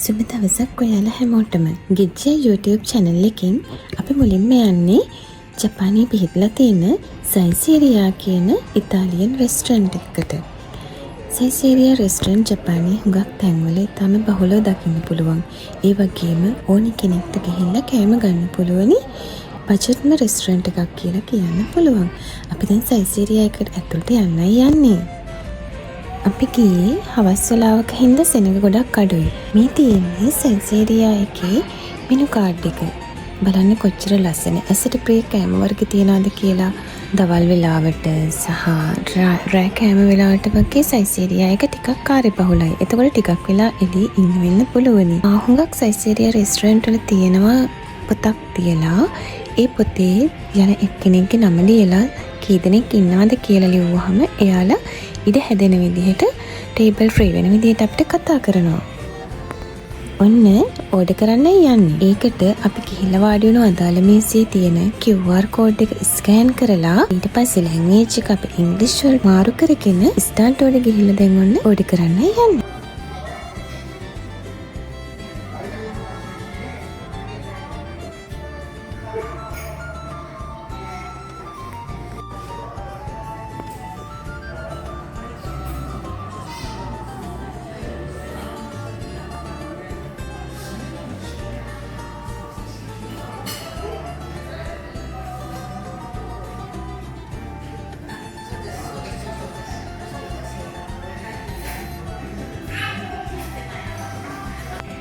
සුබ දවසක් ඔයාලා හැමෝටම. ගිජ්ජේ YouTube channel එකෙන් අපි මුලින්ම යන්නේ ජපානයේ පිහිටලා තියෙන සයිසීරියා කියන ඉතාලියන් රෙස්ටරන්ට් එකකට. සයිසීරියා රෙස්ටරන්ට් ජපානයේ හුඟක් තැන්වල තම බහුලව දකින්න පුළුවන්. ඒ වගේම ඕනි කෙනෙක්ට ගිහිල්ලා කෑම ගන්න පුළුවනි බජට්ම රෙස්ටරන්ට් එකක් කියලා කියන්න පුළුවන්. අපි දැන් සයිසීරියා එකට ඇතුළට යන්නයි යන්නේ. අපි ගියේ හවස් වෙලාවක හින්දා සෙනඟ ගොඩක් අඩුයි. මේ තියෙන්නේ සයිසීරියා එකේ මෙනු කාඩ් එක. බලන්න කොච්චර ලස්සන ඇසට ප්‍රිය කෑම වර්ග තියනවාද කියලා. දවල් වෙලාවට සහ රෑ කෑම වෙලාවට වගේ සයිසීරියා එක ටිකක් කාර්යබහුලයි. එතකොට ටිකක් වෙලා එළියේ ඉන්න වෙන්න පුළුවනි. හුඟක් සයිසීරියා රෙස්ටරන්ට් වල තියෙනවා පොතක් තියලා ඒ පොතේ යන එක්කෙනෙක්ගේ නම ලියලා කී දෙනෙක් ඉන්නවද කියලා ලියුවහම එයාලා ඉඩ හැදෙන විදිහට ටේබල් ෆ්‍රී වෙන විදිහට අපිට කතා කරනවා. ඔන්න ඕඩර් කරන්න යන්නේ. ඒකට අපි ගිහිල්ලා වාඩි වෙන අදාළ මේසයේ තියෙන QR කෝඩ් එක ස්කෑන් කරලා ඊට පස්සේ ලැන්ග්වේජ් එක අපි ඉංග්‍රීසි වලට මාරු කරගෙන ස්ටාර්ට් ඕඩර් ගිහිල්ලා දැන් ඔන්න ඕඩර් කරන්න යන්නේ.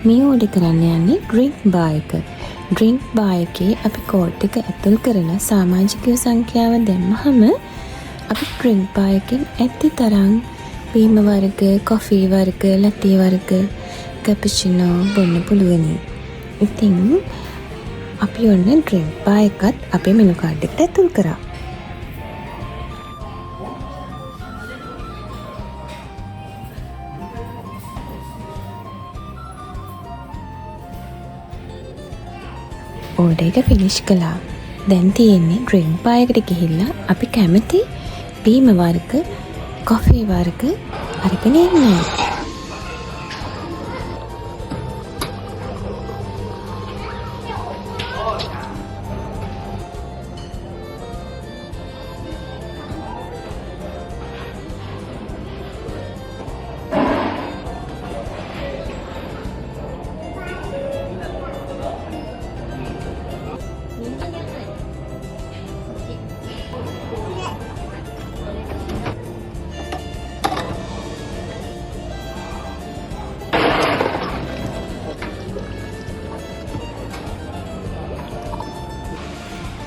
මේ ඕඩර් කරන්න යන්නේ ඩ්‍රින්ක් බාර් එක. ඩ්‍රින්ක් බාර් එකේ අපි කෝඩ් එක ඇතුල් කරලා සමාජිකයෝ සංඛ්‍යාව දැම්මහම අපි ඩ්‍රින්ක් බාර් එකෙන් ඇති තරම් බීම වර්ග, කොෆි වර්ග, ලැටි වර්ග, කැපුචිනෝ බොන්න පුළුවනි. ඉතින් අපි ඔන්න ඩ්‍රින්ක් බාර් එකත් අපේ මෙනු කාඩ් එකට ඇතුල් කරා. ඕඩර් එක ෆිනිෂ් කළා. දැන් තියෙන්නේ ඩ්‍රින්ක් බාර් එකට ගිහිල්ලා අපි කැමති බීම වර්ග, කොෆි වර්ග අරගෙන එන්න.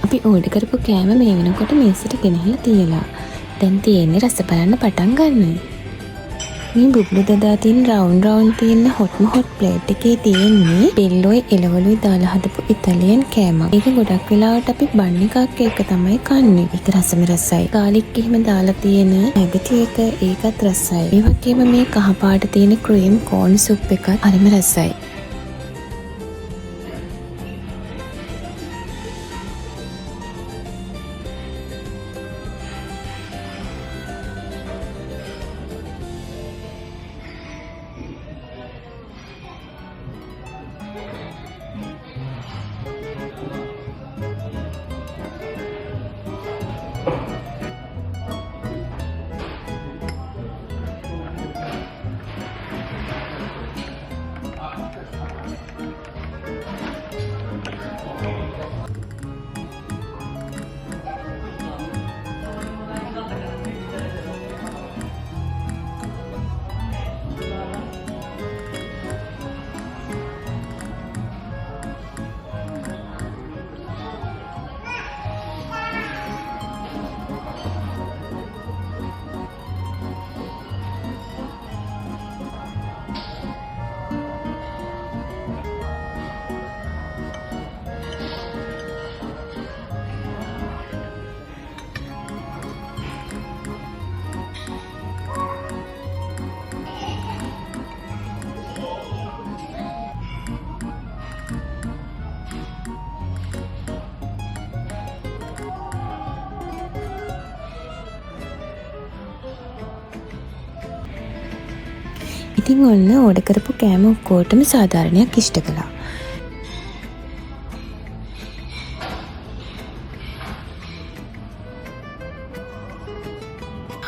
අපි ඕඩර් කරපු කෑම මේ වෙනකොට මේසෙට ගෙනහැලා තියලා. දැන් තියෙන්නේ රස බලන්න පටන් ගන්න. මේ බුබ්ලු දදා තියෙන රවුන්ඩ් තියෙන හොට්ම හොට් ප්ලේට් එකේ තියෙන්නේ බෙල්ලෝයි එළවලුයි දාලා හදපු ඉතාලියන් කෑමක්. ඒක ගොඩක් වෙලාවට අපි බන් එකක් එක තමයි කන්නේ. ඒක රසම රසයි. ගාලික් එහෙම දාලා තියෙන නැගටි එක ඒකත් රසයි. ඒ වගේම මේ කහ පාට තියෙන ක්‍රීම් කෝන් සුප් එකත් හරිම රසයි. ඉතින් ඔන්න ඕඩර් කරපු කෑම ඔක්කොටම සාධාරණයක් ඉෂ්ට කළා.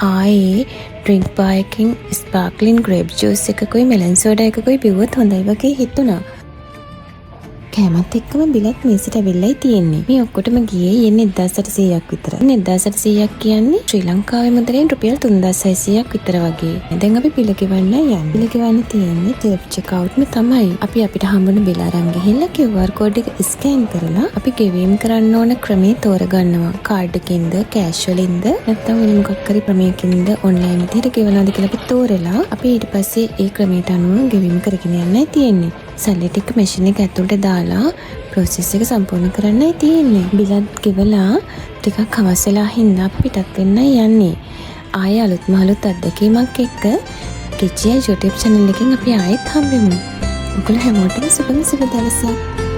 ආයේ ඩ්‍රින්ක් බාර් එකකින් ස්පාර්ක්ලින් ග්‍රේප් ජූස් එකකුයි මෙලන් සෝඩා එකකුයි බිව්වොත් හොඳයි වගේ හිතුණා. කෑමත් එක්කම බිලත් මේසට ඇවිල්ලායි තියෙන්නේ. මේ ඔක්කොටම ගියේ yen 1800ක් විතර. 1800ක් කියන්නේ ශ්‍රී ලංකාවේ මුදලෙන් රුපියල් 3600ක් විතර වගේ. දැන් අපි බිල ගෙවන්න යන්නේ. බිල ගෙවන්න තියෙන්නේ self checkoutම තමයි. අපි අපිට හම්බුන බිල අරන් ගිහිල්ලා QR code එක ස්කෑන් කරලා අපි ගෙවීම් කරන්න ඕන ක්‍රමේ තෝරගන්නවා. කාඩ් එකකින්ද, කෑෂ් වලින්ද, නැත්නම් වෙන මොකක් හරි ක්‍රමයකින්ද ඔන්ලයින් විදිහට ගෙවනවාද කියලා අපි තෝරලා අපි ඊට පස්සේ ඒ ක්‍රමයට අනුව ගෙවීම් කරගෙන යන්නයි තියෙන්නේ. සල්ලි ටික මැෂින් එක ඇතුළට දාලා ප්‍රොසෙස් එක සම්පූර්ණ කරන්නයි තියෙන්නේ. බිලත් ගෙවලා ටිකක් හවස් වෙලා හින්දා පිටත් වෙන්නයි යන්නේ. ආයෙ අලුත්ම අලුත් අත්දැකීමක් එක්ක කිච්චියා YouTube channel එකෙන් අපි ආයෙත් හම්බෙමු. ඔයගොල්ලෝ හැමෝටම සුබම සුබ දවසක්.